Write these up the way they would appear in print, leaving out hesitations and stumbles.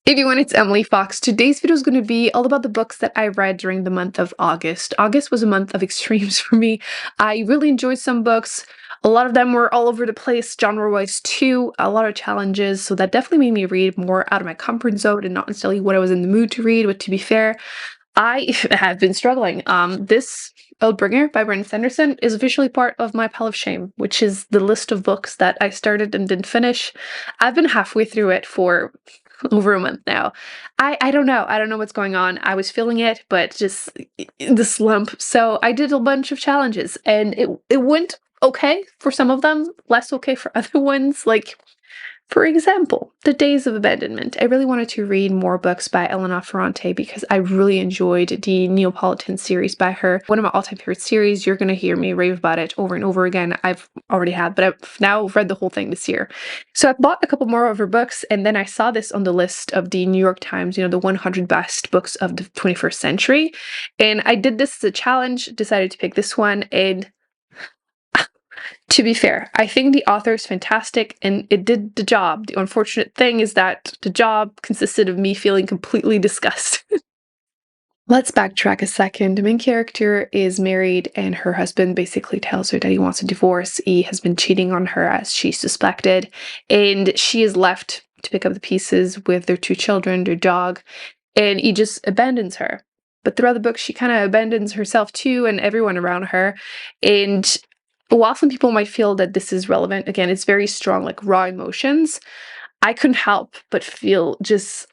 Hey everyone, it's Emily Fox. Today's video is going to be all about the books that I read during the month of August. August was a month of extremes for me. I really enjoyed some books. A lot of them were all over the place, genre-wise too, a lot of challenges, so that definitely made me read more out of my comfort zone and not necessarily what I was in the mood to read, but to be fair, I have been struggling. This Oathbringer by Brandon Sanderson is officially part of my pile of shame, which is the list of books that I started and didn't finish. I've been halfway through it for over a month now. I don't know. I don't know what's going on. I was feeling it, but just the slump. So I did a bunch of challenges and it went okay for some of them, less okay for other ones. Like, for example, The Days of Abandonment. I really wanted to read more books by Elena Ferrante because I really enjoyed the Neapolitan series by her. One of my all-time favorite series. You're going to hear me rave about it over and over again. I've already had, but I've now read the whole thing this year. So I bought a couple more of her books, and then I saw this on the list of the New York Times, the 100 best books of the 21st century. And I did this as a challenge, decided to pick this one, and to be fair, I think the author is fantastic and it did the job. The unfortunate thing is that the job consisted of me feeling completely disgusted. Let's backtrack a second. The main character is married and her husband basically tells her that he wants a divorce. He has been cheating on her as she suspected, and she is left to pick up the pieces with their 2 children, their dog, and he just abandons her. But throughout the book, she kind of abandons herself too and everyone around her. And while some people might feel that this is relevant, again, it's very strong, like raw emotions. I couldn't help but feel just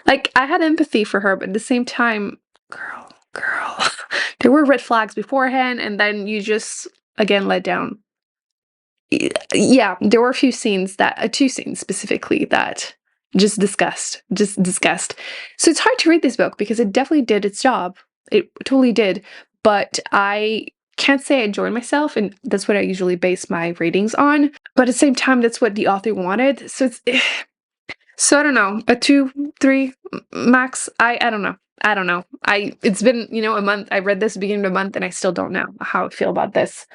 like I had empathy for her, but at the same time, girl, there were red flags beforehand, and then you just again let down. Yeah, there were a few scenes that, 2 scenes specifically that just disgust. So it's hard to read this book because it definitely did its job. It totally did. But I can't say I enjoyed myself, and that's what I usually base my ratings on. But at the same time, that's what the author wanted. So so I don't know, a 2, 3 max. I don't know. It's been a month. I read this beginning of the month, and I still don't know how I feel about this.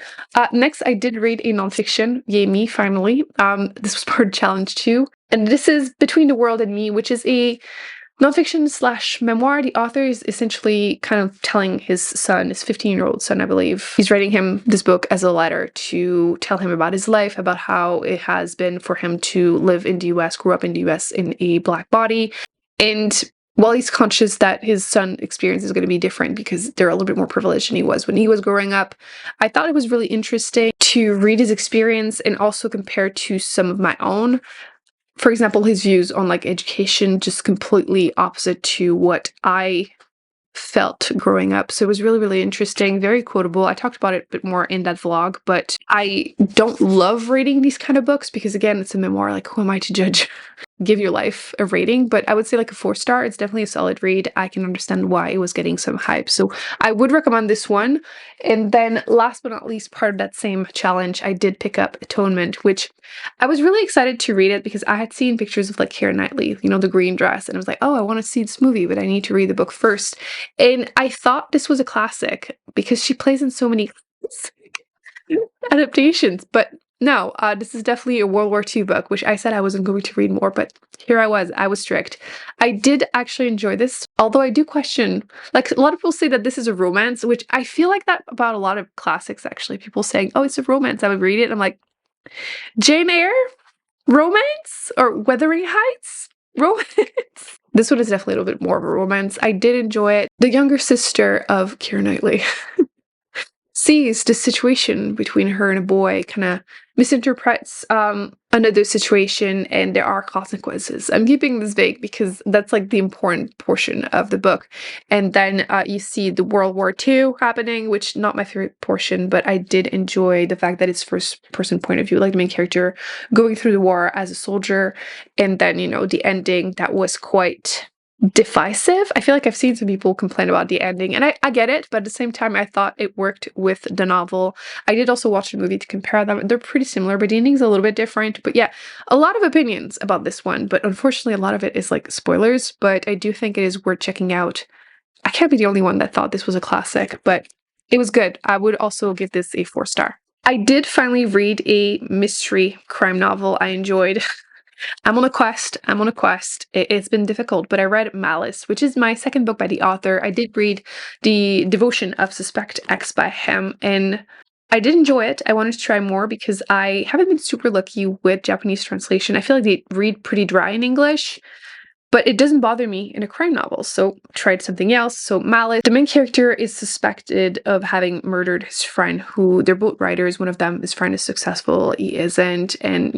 Next, I did read a nonfiction. Yay me! Finally, this was part of challenge 2, and this is Between the World and Me, which is a nonfiction / memoir. The author is essentially kind of telling his son, his 15-year-old son, I believe. He's writing him this book as a letter to tell him about his life, about how it has been for him to live in the US, grow up in the US in a Black body. And while he's conscious that his son's experience is going to be different because they're a little bit more privileged than he was when he was growing up, I thought it was really interesting to read his experience and also compare to some of my own. For example, his views on like education, just completely opposite to what I felt growing up. So it was really, really interesting, very quotable. I talked about it a bit more in that vlog, but I don't love reading these kind of books because again, it's a memoir, like who am I to judge? Give your life a rating, but I would say like a 4-star. It's definitely a solid read. I can understand why it was getting some hype. So I would recommend this one. And then last but not least, part of that same challenge, I did pick up Atonement, which I was really excited to read it because I had seen pictures of like Keira Knightley, the green dress, and I was like, oh, I want to see this movie, but I need to read the book first. And I thought this was a classic because she plays in so many adaptations, but no, this is definitely a World War II book, which I said I wasn't going to read more, but here I was strict. I did actually enjoy this, although I do question, like a lot of people say that this is a romance, which I feel like that about a lot of classics actually. People saying, oh, it's a romance, I would read it. I'm like, Jane Eyre? Romance? Or Wuthering Heights? Romance? This one is definitely a little bit more of a romance. I did enjoy it. The younger sister of Keira Knightley sees the situation between her and a boy, kind of misinterprets another situation, and there are consequences. I'm keeping this vague because that's like the important portion of the book. And then you see the World War II happening, which not my favorite portion, but I did enjoy the fact that it's first-person point of view, like the main character going through the war as a soldier, and then, the ending that was quite divisive. I feel like I've seen some people complain about the ending, and I get it, but at the same time, I thought it worked with the novel. I did also watch the movie to compare them. They're pretty similar, but the ending's a little bit different. But yeah, a lot of opinions about this one, but unfortunately, a lot of it is like spoilers, but I do think it is worth checking out. I can't be the only one that thought this was a classic, but it was good. I would also give this a 4-star. I did finally read a mystery crime novel I enjoyed. I'm on a quest. I'm on a quest. It's been difficult, but I read Malice, which is my second book by the author. I did read The Devotion of Suspect X by him, and I did enjoy it. I wanted to try more because I haven't been super lucky with Japanese translation. I feel like they read pretty dry in English. But it doesn't bother me in a crime novel, so tried something else. So Malice, the main character is suspected of having murdered his friend, who they're both writers. One of them, his friend is successful, he isn't. And,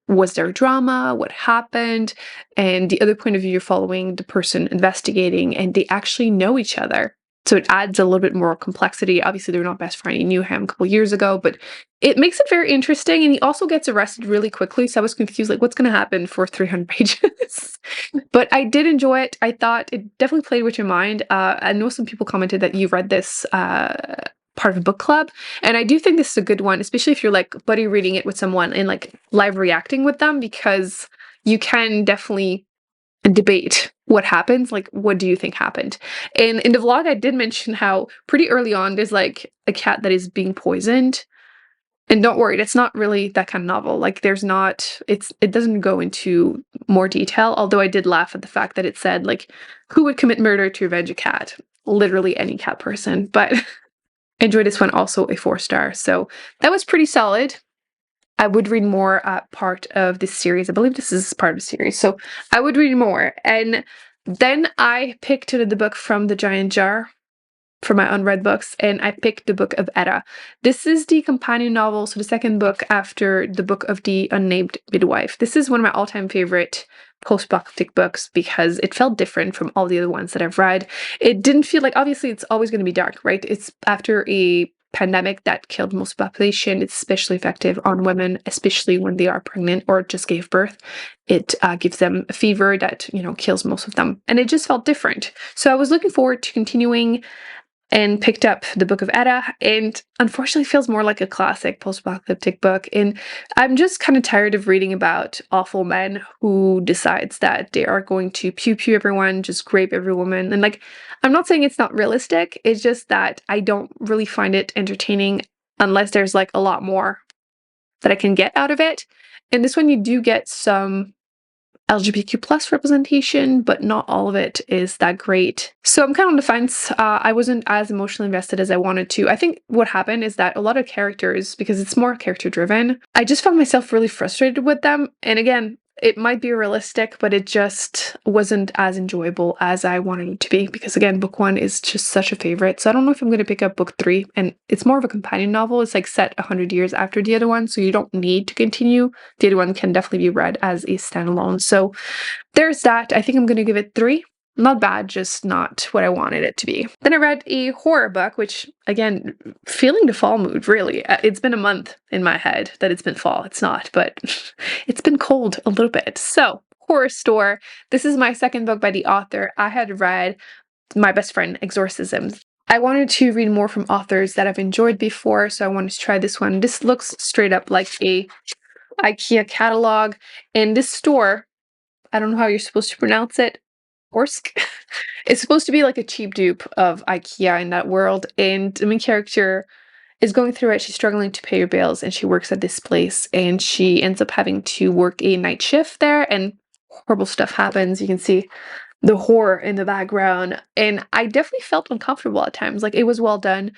was there drama? What happened? And the other point of view, you're following the person investigating, and they actually know each other. So it adds a little bit more complexity. Obviously, they're not best friends. He knew him a couple years ago, but it makes it very interesting. And he also gets arrested really quickly. So I was confused, like, what's going to happen for 300 pages? But I did enjoy it. I thought it definitely played with your mind. I know some people commented that you read this part of a book club. And I do think this is a good one, especially if you're like buddy reading it with someone and like live reacting with them, because you can definitely debate what happens. Like, what do you think happened? And in the vlog, I did mention how pretty early on there's like a cat that is being poisoned. And don't worry, it's not really that kind of novel. Like, it doesn't go into more detail, although I did laugh at the fact that it said, like, who would commit murder to revenge a cat? Literally any cat person. But enjoyed this one, also a 4-star. So that was pretty solid. I would read more part of this series. I believe this is part of the series. So I would read more. And then I picked the book from the giant jar for my unread books, and I picked the Book of ETA. This is the companion novel, so the second book after the Book of the Unnamed Midwife. This is one of my all-time favorite post-apocalyptic books because it felt different from all the other ones that I've read. It didn't feel like, obviously it's always going to be dark, right? It's after a pandemic that killed most of the population. It's especially effective on women, especially when they are pregnant or just gave birth. It gives them a fever that, kills most of them. And it just felt different. So I was looking forward to continuing and picked up the Book of ETA, and unfortunately feels more like a classic post-apocalyptic book. And I'm just kind of tired of reading about awful men who decides that they are going to pew everyone, just rape every woman. And like, I'm not saying it's not realistic, it's just that I don't really find it entertaining unless there's like a lot more that I can get out of it. And this one, you do get some LGBTQ plus representation, but not all of it is that great. So I'm kind of on the fence. I wasn't as emotionally invested as I wanted to. I think what happened is that a lot of characters, because it's more character driven, I just found myself really frustrated with them. And again, it might be realistic, but it just wasn't as enjoyable as I wanted it to be, because again, book 1 is just such a favorite. So I don't know if I'm going to pick up book 3, and it's more of a companion novel. It's like set 100 years after the other one, so you don't need to continue. The other one can definitely be read as a standalone. So there's that. I think I'm going to give it 3. Not bad, just not what I wanted it to be. Then I read a horror book, which, again, feeling the fall mood, really. It's been a month in my head that it's been fall. It's not, but it's been cold a little bit. So, Horror Store. This is my second book by the author. I had read My Best Friend, Exorcisms. I wanted to read more from authors that I've enjoyed before, so I wanted to try this one. This looks straight up like a IKEA catalog. And this store, I don't know how you're supposed to pronounce it, Orsk. It's supposed to be like a cheap dupe of IKEA in that world, and the main character is going through it. She's struggling to pay her bills, and she works at this place, and she ends up having to work a night shift there, and horrible stuff happens. You can see the horror in the background, and I definitely felt uncomfortable at times. Like, it was well done,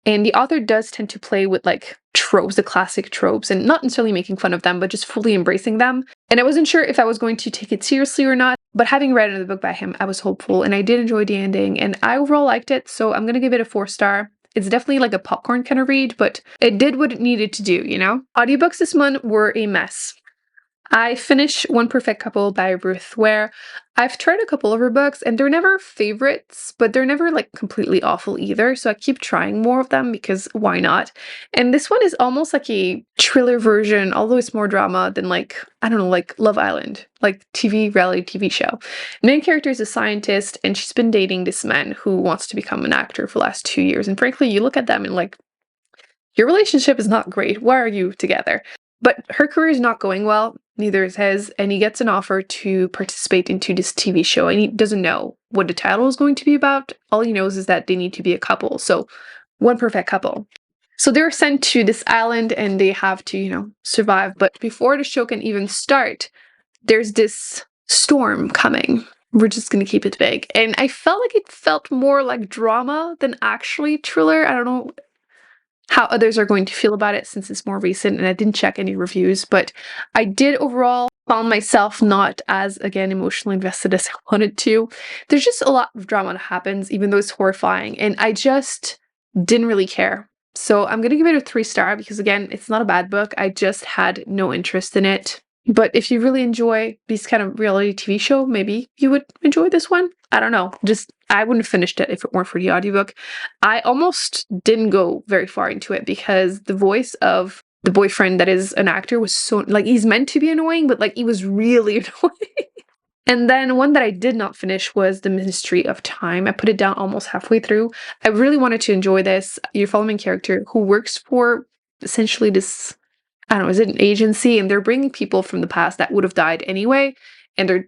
and the author does tend to play with like tropes, the classic tropes, and not necessarily making fun of them, but just fully embracing them. And I wasn't sure if I was going to take it seriously or not, but having read another book by him, I was hopeful, and I did enjoy the ending, and I overall liked it, so I'm gonna give it a 4-star. It's definitely like a popcorn kind of read, but it did what it needed to do, Audiobooks this month were a mess. I finished One Perfect Couple by Ruth Ware. I've tried a couple of her books, and they're never favorites, but they're never like completely awful either, so I keep trying more of them because why not? And this one is almost like a thriller version, although it's more drama than like, I don't know, like Love Island, like reality TV show. The main character is a scientist, and she's been dating this man who wants to become an actor for the last 2 years, and frankly, you look at them and like, your relationship is not great. Why are you together? But her career is not going well, neither is his, and he gets an offer to participate into this TV show, and he doesn't know what the title is going to be about. All he knows is that they need to be a couple, so one perfect couple. So they're sent to this island, and they have to, survive, but before the show can even start, there's this storm coming. We're just gonna keep it vague. And I felt like it felt more like drama than actually thriller. I don't know how others are going to feel about it since it's more recent and I didn't check any reviews, but I did overall found myself not as, again, emotionally invested as I wanted to. There's just a lot of drama that happens, even though it's horrifying, and I just didn't really care. So I'm gonna give it a 3-star because, again, it's not a bad book. I just had no interest in it. But if you really enjoy these kind of reality TV show, maybe you would enjoy this one. I don't know. Just, I wouldn't have finished it if it weren't for the audiobook. I almost didn't go very far into it because the voice of the boyfriend that is an actor was so, like, he's meant to be annoying, but like he was really annoying. And then one that I did not finish was The Ministry of Time. I put it down almost halfway through. I really wanted to enjoy this. You're following a character who works for essentially this, I don't know, is it an agency? And they're bringing people from the past that would have died anyway. And they're,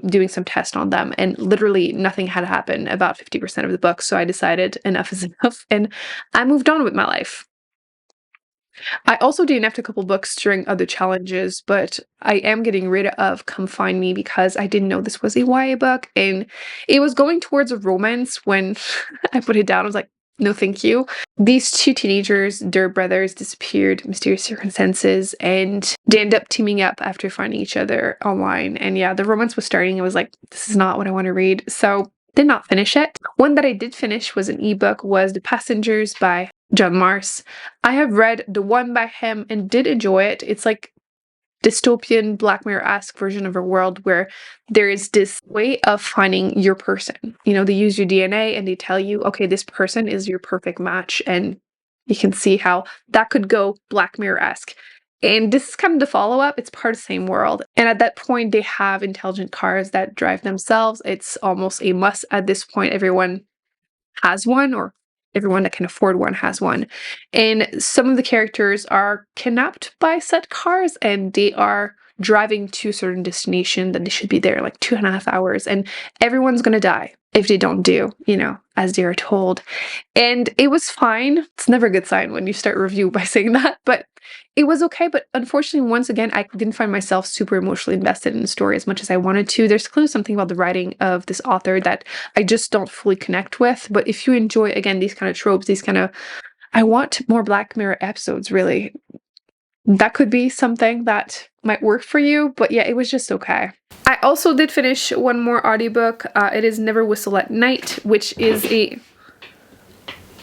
doing some test on them. And literally nothing had happened about 50% of the book. So I decided enough is enough. And I moved on with my life. I also DNF'd a couple books during other challenges, but I am getting rid of Come Find Me because I didn't know this was a YA book, and it was going towards a romance when I put it down. I was like, no, thank you. These two teenagers, their brothers, disappeared, mysterious circumstances, and they end up teaming up after finding each other online. And yeah, the romance was starting. I was like, this is not what I want to read. So did not finish it. One that I did finish was an ebook, was The Passengers by John Marrs. I have read the one by him and did enjoy it. It's like dystopian Black Mirror-esque version of a world where there is this way of finding your person. They use your DNA and they tell you, okay, this person is your perfect match, and you can see how that could go Black Mirror-esque. And this is kind of the follow-up. It's part of the same world. And at that point, they have intelligent cars that drive themselves. It's almost a must at this point. Everyone has one, or everyone that can afford one has one. And some of the characters are kidnapped by said cars, and they are driving to a certain destination that they should be there like 2.5 hours. And everyone's going to die if they don't do, as they are told. And it was fine. It's never a good sign when you start a review by saying that, but it was okay. But unfortunately, once again, I didn't find myself super emotionally invested in the story as much as I wanted to. There's clearly something about the writing of this author that I just don't fully connect with. But if you enjoy, again, these kind of tropes, I want more Black Mirror episodes, really. That could be something that might work for you, but yeah, it was just okay. I also did finish one more audiobook. It is Never Whistle at Night, which is a...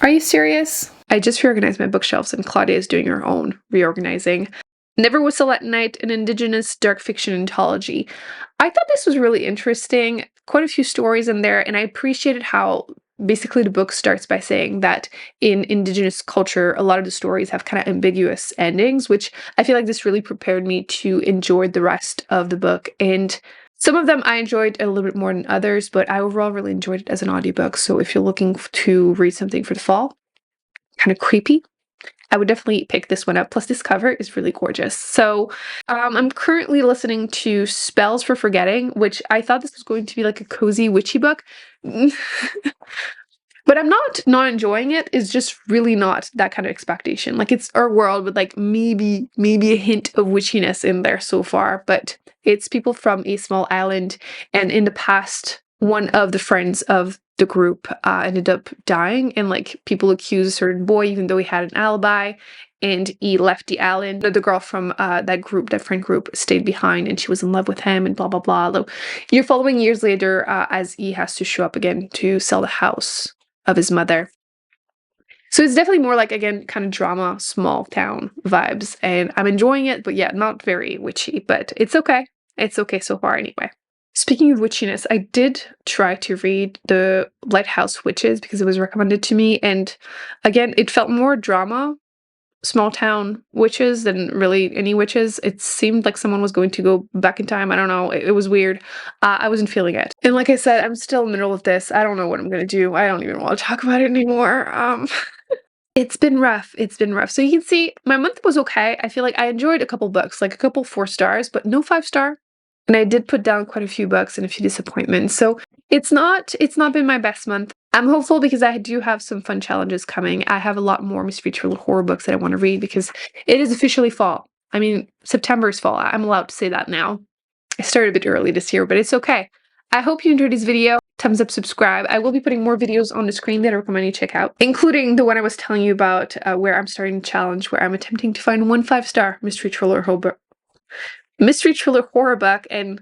Are you serious? I just reorganized my bookshelves and Claudia is doing her own reorganizing. Never Whistle at Night, an Indigenous dark fiction anthology. I thought this was really interesting. Quite a few stories in there, and I appreciated how basically the book starts by saying that in Indigenous culture, a lot of the stories have kind of ambiguous endings, which I feel like this really prepared me to enjoy the rest of the book. And some of them I enjoyed a little bit more than others, but I overall really enjoyed it as an audiobook. So if you're looking to read something for the fall, kind of creepy, I would definitely pick this one up. Plus this cover is really gorgeous. So I'm currently listening to Spells for Forgetting, which I thought this was going to be like a cozy witchy book. But I'm not enjoying it. It's just really not that kind of expectation. Like, it's our world with like maybe a hint of witchiness in there so far, but it's people from a small island, and in the past, one of the friends of the group ended up dying, and like people accuse a certain boy even though he had an alibi, and he left the island. The girl from that friend group, stayed behind, and she was in love with him, and blah blah blah. So you're following years later as he has to show up again to sell the house of his mother. So it's definitely more like, again, kind of drama, small town vibes, and I'm enjoying it, but yeah, not very witchy, but it's okay. It's okay so far anyway. Speaking of witchiness, I did try to read The Lighthouse Witches because it was recommended to me, and again, it felt more drama, small town witches than really any witches. It seemed like someone was going to go back in time. I don't know. It was weird. I wasn't feeling it. And like I said, I'm still in the middle of this. I don't know what I'm going to do. I don't even want to talk about it anymore. It's been rough. It's been rough. So you can see my month was okay. I feel like I enjoyed a couple books, like a couple 4 stars, but no 5-star. And I did put down quite a few books and a few disappointments. So it's not been my best month. I'm hopeful because I do have some fun challenges coming. I have a lot more mystery thriller horror books that I want to read because it is officially fall. I mean, September is fall. I'm allowed to say that now. I started a bit early this year, but it's okay. I hope you enjoyed this video. Thumbs up, subscribe. I will be putting more videos on the screen that I recommend you check out, including the one I was telling you about where I'm starting a challenge where I'm attempting to find one 5-star mystery thriller horror book, and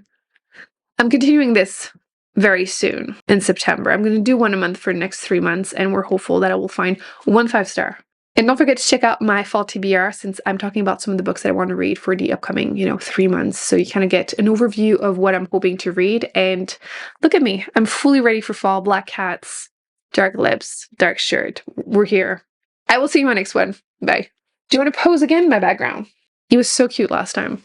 I'm continuing this very soon in September. I'm going to do one a month for the next 3 months, and we're hopeful that I will find one 5-star. And don't forget to check out my fall TBR, since I'm talking about some of the books that I want to read for the upcoming, 3 months. So you kind of get an overview of what I'm hoping to read. And look at me. I'm fully ready for fall. Black cats, dark lips, dark shirt. We're here. I will see you in my next one. Bye. Do you want to pose again, my background? He was so cute last time.